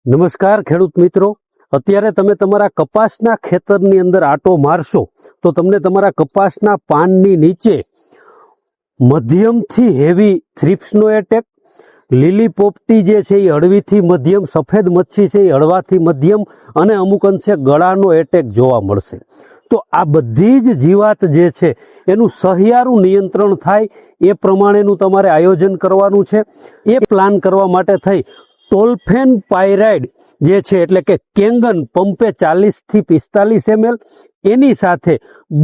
નમસ્કાર ખેડૂત મિત્રો, અત્યારે તમે તમારા કપાસના ખેતરની અંદર આંટો મારશો તો તમને તમારા કપાસના પાનની નીચે મધ્યમથી હેવી થ્રિપ્સનો એટેક, લીલી પોપટી જે છે એ હળવીથી મધ્યમ, સફેદ મચ્છી છે એ હળવાથી મધ્યમ અને અમુક અંશે ગળાનો એટેક જોવા મળશે. તો આ બધી જ જીવાત જે છે એનું સહિયારું નિયંત્રણ થાય એ પ્રમાણેનું તમારે આયોજન કરવાનું છે. એ પ્લાન કરવા માટે થઈ ટોલ્ફેન પાયરાઇડ જે છે એટલે કે કેંગન પંપે 40 થી 45 ml, એની સાથે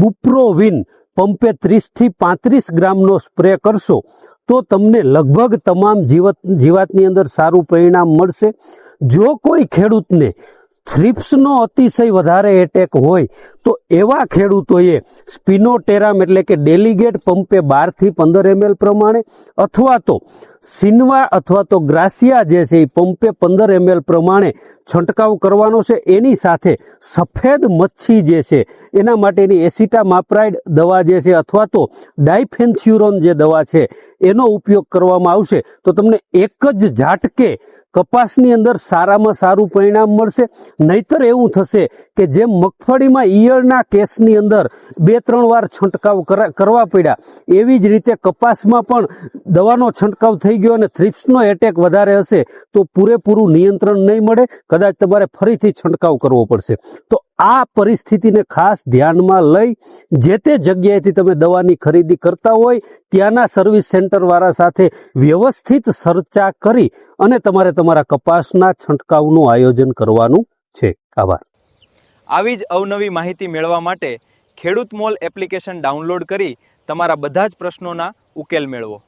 બુપ્રોવિન પંપે 30 થી 35 ગ્રામનો સ્પ્રે કરશો તો તમને લગભગ તમામ જીવાતની અંદર સારું પરિણામ મળશે. જો કોઈ ખેડૂતને થ્રિપ્સનો અતિશય વધારે એટેક હોય તો એવા ખેડૂતોએ સ્પિનોટેરામ એટલે કે ડેલિગેટ પંપે 12 થી 15 ml પ્રમાણે, અથવા તો સિનવા અથવા તો ગ્રાસિયા જે છે એ પંપે 15 ml પ્રમાણે છંટકાવ કરવાનો છે. એની સાથે સફેદ મચ્છી જે છે એના માટેની એસિટામાપ્રાઇડ દવા જે છે અથવા તો ડાયફેન્થ્યુરોન જે દવા છે એનો ઉપયોગ કરવામાં આવશે તો તમને એક જ ઝાટકે કપાસની અંદર સારામાં સારું પરિણામ મળશે. નહીતર એવું થશે કે જેમ મગફળીમાં ઈયળના કેસની અંદર 2-3 વાર છંટકાવ કરવા પડ્યા, એવી જ રીતે કપાસમાં પણ દવાનો છંટકાવ થઈ ગયો અને થ્રિપ્સનો એટેક વધારે હશે તો પૂરેપૂરું નિયંત્રણ નહીં મળે, કદાચ તમારે ફરીથી છંટકાવ કરવો પડશે. તો આ પરિસ્થિતિને ખાસ ધ્યાનમાં લઈ જે તે જગ્યાએથી તમે દવાની ખરીદી કરતા હોય ત્યાંના સર્વિસ સેન્ટર વાળા સાથે વ્યવસ્થિત ચર્ચા કરી અને તમારે તમારા કપાસના છંટકાવનું આયોજન કરવાનું છે. આભાર. આવી જ અવનવી માહિતી મેળવવા માટે ખેડૂત મોલ એપ્લિકેશન ડાઉનલોડ કરી તમારા બધા જ પ્રશ્નોના ઉકેલ મેળવો.